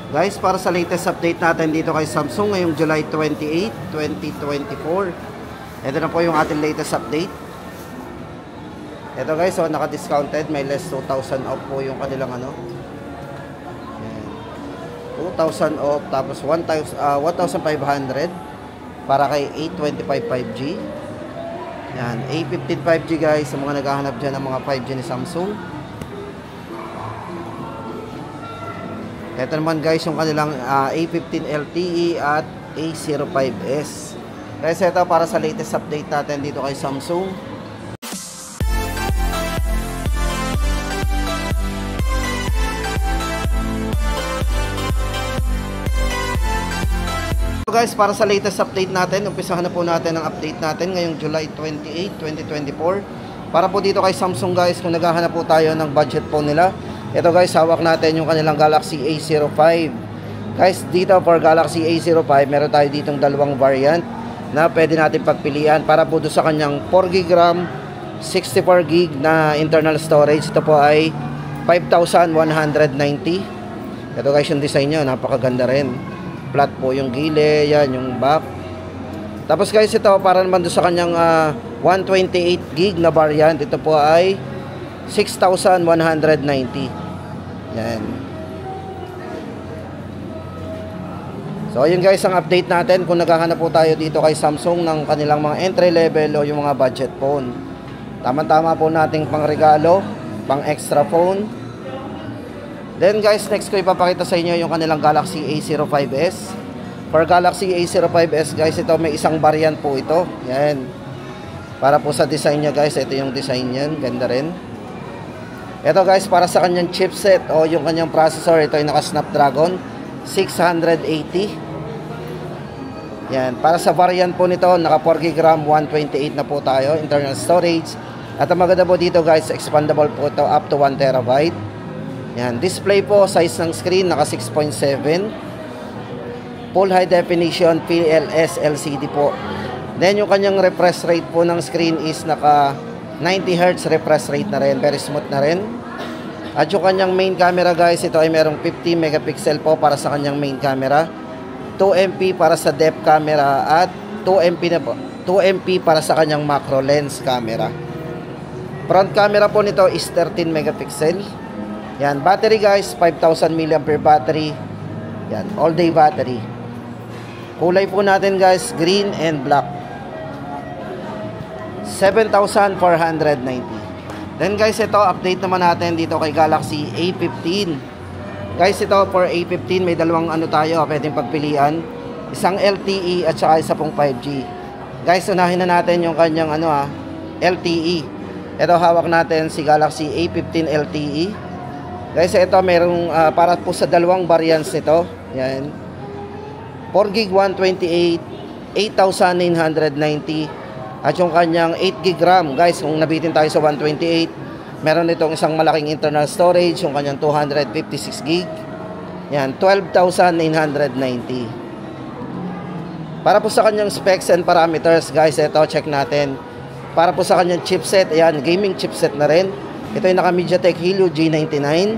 Guys, para sa latest update natin dito kay Samsung ngayong July 28, 2024. Ito na po yung ating latest update. Ito guys, so naka-discounted, may less 2,000 off po yung kanilang ano. Ayan. 2,000 off, tapos 1,500 para kay A25 5G. Yan, A15 5G guys, sa mga naghahanap dyan ng mga 5G ni Samsung. Ito naman guys yung kanilang A15 LTE at A05s. Guys, ito para sa latest update natin dito kay Samsung. So guys, para sa latest update natin, umpisahan na po natin ang update natin ngayong July 28, 2024. Para po dito kay Samsung guys, kung naghahanap po tayo ng budget phone nila, ito guys, hawak natin yung kanilang Galaxy A05. Guys, dito for Galaxy A05, meron tayo ditong dalawang variant na pwede natin pagpilian para po doon sa kanyang 4GB RAM, 64GB na internal storage. Ito po ay 5,190. Ito guys, yung design nyo, napakaganda rin. Flat po yung gilid, yan, yung back. Tapos guys, ito para naman doon sa kanyang 128GB na variant. Ito po ay 6,190. Yan. So ayun guys ang update natin kung naghahanap po tayo dito kay Samsung ng kanilang mga entry level o yung mga budget phone. Tama-tama po nating pangregalo, pang extra phone. Then guys, next ko ipapakita sa inyo yung kanilang Galaxy A05s. For Galaxy A05s guys, ito may isang variant po ito. Yan. Para po sa design niya guys, ito yung design niyan, ganda rin. Ito guys, para sa kanyang chipset o yung kanyang processor, ito ay naka Snapdragon 680. Yan, para sa variant po nito, naka 4GB RAM, 128 na po tayo, internal storage. At ang maganda po dito guys, expandable po ito up to 1TB. Yan, display po, size ng screen, naka 6.7. Full high definition PLS LCD po. Then yung kanyang refresh rate po ng screen is naka 90Hz refresh rate na rin, very smooth na rin. At yung kanyang main camera guys, ito ay merong 50 megapixel po para sa kanyang main camera, 2MP para sa depth camera at 2MP para sa kanyang macro lens camera. Front camera po nito is 13 megapixel. Yan, battery guys, 5,000 mAh battery. Yan, all day battery. Kulay po natin guys, green and black. 7,490. Then guys, ito update naman natin dito kay Galaxy A15. Guys, ito for A15 may dalawang ano tayo, pwedeng pagpilian. Isang LTE at saka isa pong 5G. Guys, unahin na natin yung kanyang ano LTE. Ito hawak natin si Galaxy A15 LTE. Guys, ito merong para po sa dalawang variants nito. Yan. 4GB 128, 8,990. At yung kanyang 8GB RAM, guys, kung nabitin tayo sa 128, meron itong isang malaking internal storage, yung kanyang 256GB. Yan, 12,990. Para po sa kanyang specs and parameters, guys, ito, check natin. Para po sa kanyang chipset, ayan, gaming chipset na rin. Ito yung naka MediaTek Helio G99.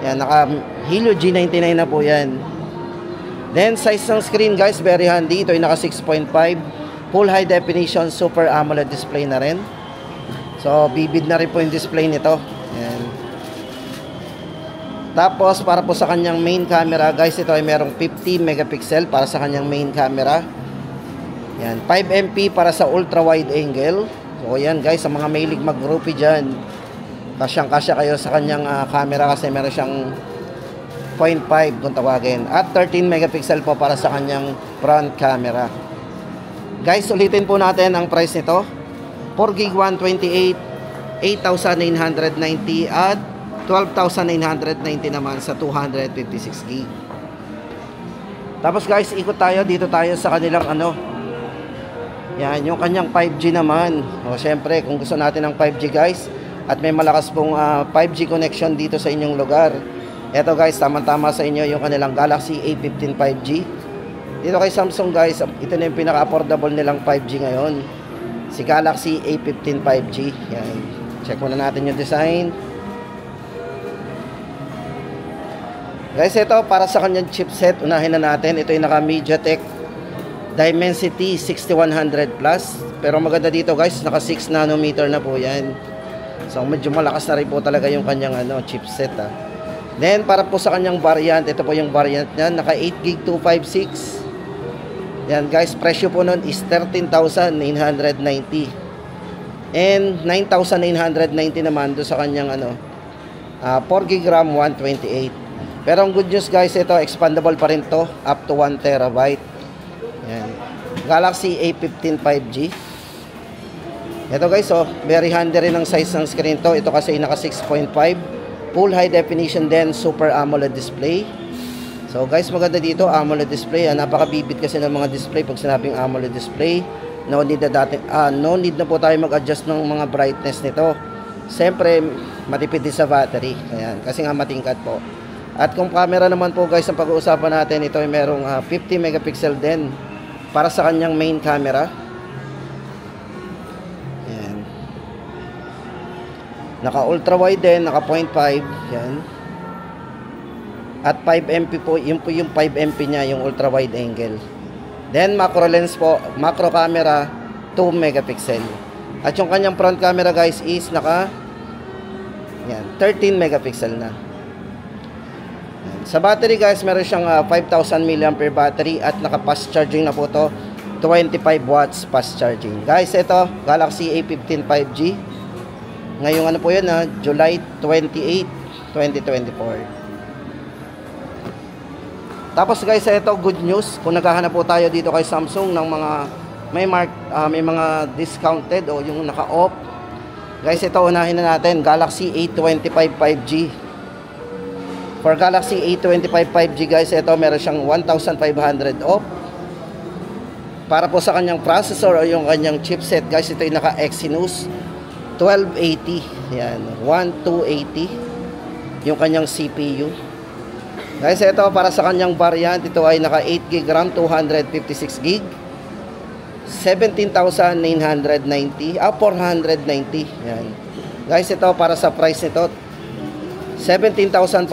Yan, naka Helio G99 na po yan. Then, size ng screen, guys, very handy. Ito yung naka 6.5. Full high definition Super AMOLED display na rin. So vivid na rin po yung display nito. Ayan. Tapos para po sa kanyang main camera guys, ito ay merong 50 megapixel para sa kanyang main camera. Ayan, 5MP para sa ultra wide angle. So ayan guys, sa mga mahilig mag-groupie dyan, kasyang kasya kayo sa kanyang camera kasi meron siyang 0.5 kung tawagin. At 13 megapixel po para sa kanyang front camera. Guys, ulitin po natin ang price nito. 4GB 128, 8,990 at 12,990 naman sa 256GB. Tapos guys, ikot tayo. Dito tayo sa kanilang ano. Yan, yung kanyang 5G naman. O, syempre, kung gusto natin ng 5G guys, at may malakas pong 5G connection dito sa inyong lugar. Eto guys, tama-tama sa inyo yung kanilang Galaxy A15 5G. Dito kay Samsung guys, ito na yung pinaka-affordable nilang 5G ngayon. Si Galaxy A15 5G. Yan. Check muna natin yung design. Guys, ito para sa kanyang chipset, unahin na natin. Ito yung naka MediaTek Dimensity 6100 Plus. Pero maganda dito guys, naka 6 nanometer na po yan. So medyo malakas na rin po talaga yung kanyang chipset Then para po sa kanyang variant, ito po yung variant niya, naka 8GB 256. Yan guys, presyo po nun is 13,990. And 9,990 naman do sa kanyang 4GB RAM 128. Pero ang good news guys, ito expandable pa rin to up to 1TB. Yan. Galaxy A15 5G. Ito guys, very handy rin ang size ng screen to. Ito kasi naka 6.5, full high definition din, super AMOLED display. So guys, maganda dito AMOLED display. Napakabibit kasi ng mga display pag sinabing AMOLED display. No need na po tayo mag-adjust ng mga brightness nito. Siyempre, matipid din sa battery. Ayan, kasi nga matingkad po. At kung camera naman po guys, ang pag-uusapan natin, ito ay merong 50 megapixel din para sa kanyang main camera. Ayan. Naka ultra wide din, naka 0.5. Yan. At 5MP po, yun po yung 5MP niya, yung ultra wide angle. Then macro lens po, macro camera 2 megapixel. At yung kanyang front camera guys is naka 13 megapixel na. Sa battery guys, meron siyang 5,000 mAh battery at naka fast charging na po to, 25 watts fast charging. Guys, ito Galaxy A15 5G. Ngayong po yun July 28, 2024. Tapos guys, ito good news. Kung naghahanap po tayo dito kay Samsung ng mga may mga discounted o yung naka-off. Guys, ito unahin na natin, Galaxy A25 5G. For Galaxy A25 5G guys, ito meron siyang 1,500 off. Para po sa kanyang processor o yung kanyang chipset guys, ito yung naka Exynos 1280. Yan, 1280 yung kanyang CPU. Guys, ito para sa kanyang variant, ito ay naka 8GB RAM 256GB, 17,990 490. Yan. Guys, ito para sa price nito 17,490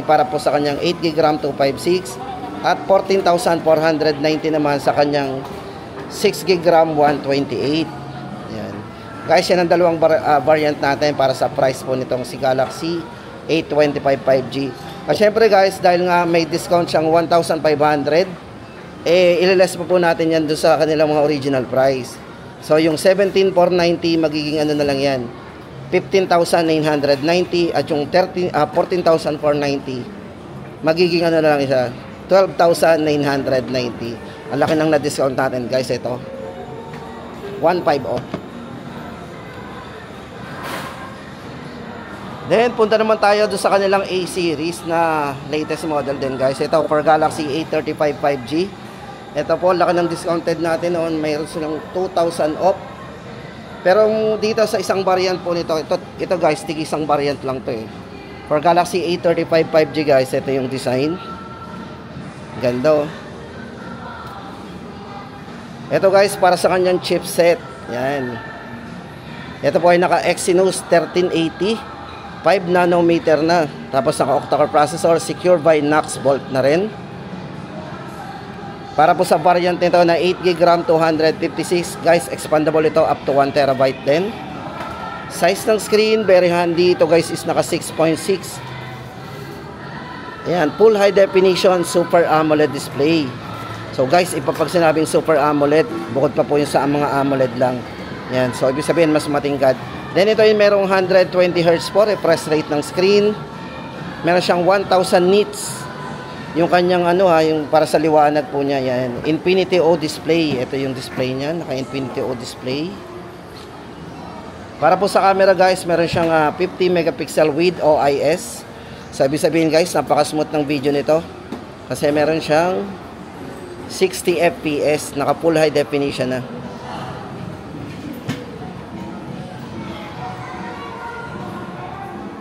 para po sa kanyang 8GB RAM 256 at 14,490 naman sa kanyang 6GB RAM 128. Yan. Guys, yan ang dalawang variant natin para sa price po nitong si Galaxy A25 5G. At syempre guys, dahil nga may discount siyang 1,500, ililess po natin yan doon sa kanilang mga original price. So yung 17,490 magiging na lang yan, 15,990 at yung 14,490 magiging na lang isa, 12,990. Ang laki nang na-discount natin guys, ito 1.5 off. Then punta naman tayo doon sa kanilang A series na latest model din guys. Ito for Galaxy A35 5G. Ito po, laki ng discounted natin noon, mayroon silang 2,000 off. Pero dito sa isang variant po nito, ito guys, isang variant lang to For Galaxy A35 5G guys, ito yung design. Ganda. Ito guys, para sa kanyang chipset. Yan. Ito po ay naka Exynos 1380, 5 nanometer na. Tapos naka octa-core processor, secure by Knox Bolt na rin. Para po sa variant nito na 8GB RAM 256, guys, expandable ito up to 1TB din. Size ng screen, very handy. Ito guys is naka 6.6. Ayan, full high definition Super AMOLED display. So guys, pag sinabing Super AMOLED, bukod pa po yung sa mga AMOLED lang. Ayan, so ibig sabihin mas matingkad. Then ito yung merong 120Hz po refresh rate ng screen. Meron siyang 1,000 nits. Yung kanyang yung para sa liwanag po niya, yan. Infinity O display. Ito yung display niya, naka Infinity O display. Para po sa camera guys, meron siyang 50 megapixel with OIS. Sabi sabihin guys, napaka-smooth ng video nito. Kasi meron siyang 60 FPS, naka full high definition na.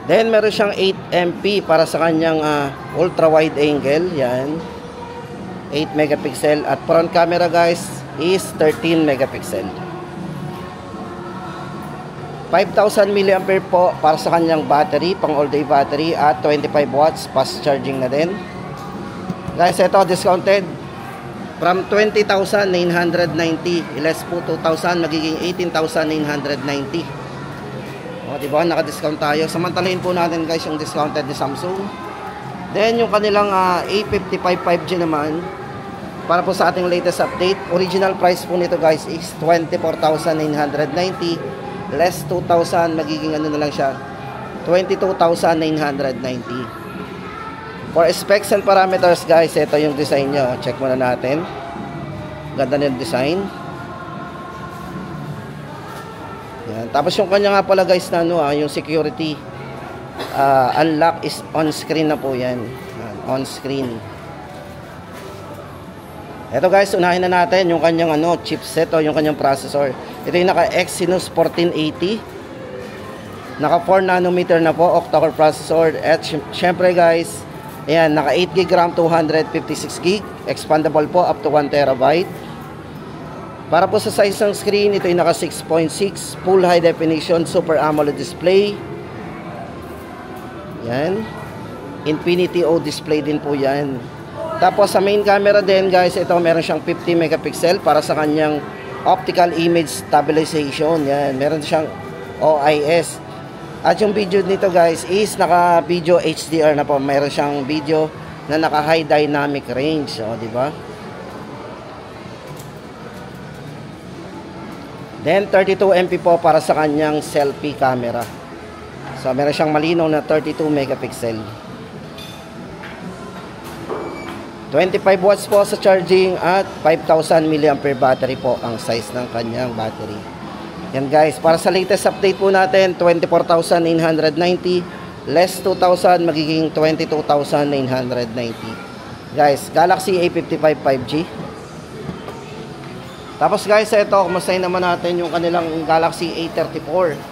Then meron siyang 8MP para sa kanyang ultra wide angle, yan. 8 megapixel at front camera guys is 13 megapixel. 5,000 mAh po para sa kanyang battery, pang all day battery, at 25 watts fast charging na din. Guys, ito discounted from 20,990, less po 2,000, magiging 18,990. O, diba? Naka-discount tayo. Samantalahin po natin guys yung discounted ni Samsung. Then yung kanilang A55 5G naman, para po sa ating latest update, original price po nito guys is 24,990, less 2,000, magiging ano na lang siya, 22,990. For specs and parameters guys, ito yung design nyo. Check muna natin. Ganda na yung design. Yan. Tapos yung kanya nga pala guys na ano, yung security unlock is on screen na po yan. Yan, on screen. Ito guys, unahin na natin yung kanyang ano, chipset o yung kanyang processor. Ito yung naka Exynos 1480. Naka 4 nanometer na po, octa-core processor. At syempre guys, ayan, naka 8GB RAM, 256GB. Expandable po up to 1TB. Para po sa size ng screen, ito yung naka 6.6 full high definition Super AMOLED display. Yan. Infinity O display din po yan. Tapos sa main camera din guys, ito meron siyang 50 megapixel para sa kanyang optical image stabilization. Yan, meron siyang OIS. At yung video nito guys is naka video HDR na po. Meron siyang video na naka high dynamic range, o di ba? Then 32MP po para sa kanyang selfie camera. So meron siyang malinaw na 32 megapixel. 25 watts po sa charging at 5,000 mAh battery po ang size ng kanyang battery. Yan guys, para sa latest update po natin, 24,990, less 2,000, magiging 22,990. Guys, Galaxy A55 5G. Tapos guys, ito, kumustahin naman natin yung kanilang Galaxy A34.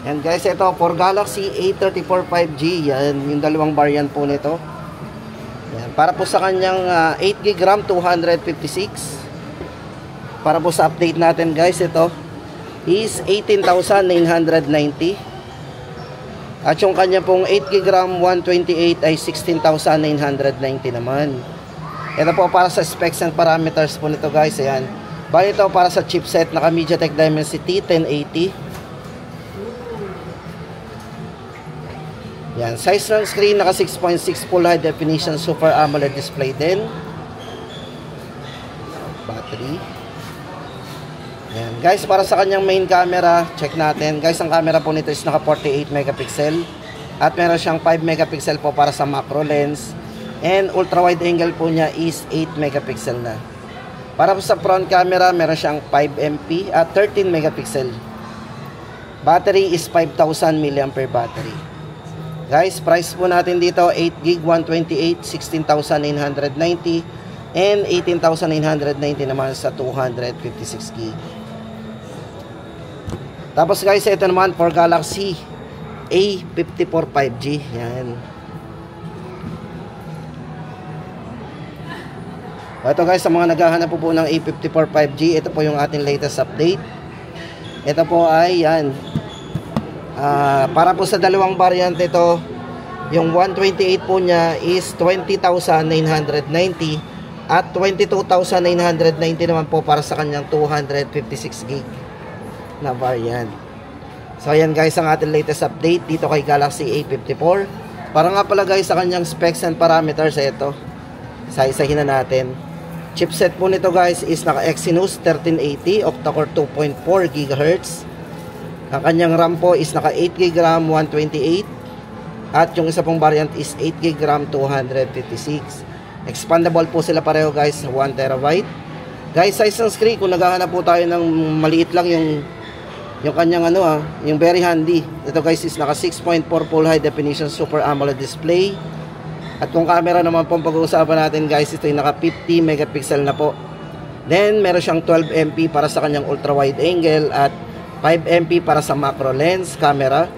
Yan guys, ito for Galaxy A34 5G, yan yung dalawang variant po nito. Yan, para po sa kanyang 8GB RAM 256. Para po sa update natin guys, ito is 18,990. At yung kanya pong 8GB RAM 128 ay 16,990 naman. Ito po para sa specs and parameters po nito guys, ayan. Bali ito para sa chipset, naka MediaTek Dimensity 1080. Yan, size ng screen naka 6.6 full high definition Super AMOLED display din. Battery. Yan, guys, para sa kanyang main camera, check natin. Guys, ang camera po nito is naka 48 megapixel at meron siyang 5 megapixel po para sa macro lens, and ultra wide angle po niya is 8 megapixel na. Para po sa front camera, meron siyang 5MP at 13 megapixel. Battery is 5,000 mAh battery. Guys, price po natin dito 8GB 128, 16,990, and 18,990 naman sa 256GB. Tapos guys, ito naman for Galaxy A54 5G. Yan. Ito guys, sa mga naghahanap po ng A54 5G, ito po yung ating latest update. Ito po ay yan. Para po sa dalawang variant ito, yung 128 po niya is 20,990 at 22,990 naman po para sa kanyang 256GB na variant. So ayan guys, ang ating latest update dito kay Galaxy A54. Para nga pala guys sa kanyang specs and parameters, ito isa-isahin na natin. Chipset po nito guys is naka Exynos 1380 octa-core 2.4 GHz. Ang kanyang RAM po is naka 8GB RAM 128 at yung isa pong variant is 8GB RAM 256. Expandable po sila pareho guys, 1TB. Guys, size ng screen, kung naghahanap po tayo ng maliit lang yung kanyang ano yung very handy. Ito guys is naka 6.4 full high definition Super AMOLED display. At kung camera naman po pag-uusapan natin guys, ito yung naka 50 megapixel na po. Then meron siyang 12MP para sa kanyang ultra wide angle at 5MP para sa macro lens camera.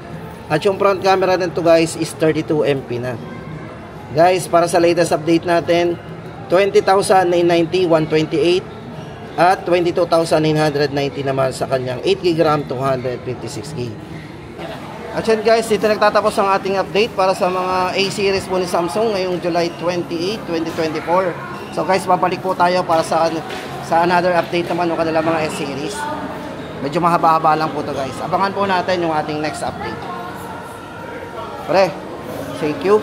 At yung front camera nito guys is 32MP na. Guys, para sa latest update natin, 20,990 128, At 22,990 naman sa kanyang 8GB RAM, 256GB. At yan guys, dito nagtatapos ang ating update para sa mga A series po ni Samsung ngayong July 28, 2024. So guys, babalik po tayo para sa another update naman ng kanilang mga S series. Medyo mahaba-haba lang po to guys. Abangan po natin yung ating next update. Pre, thank you.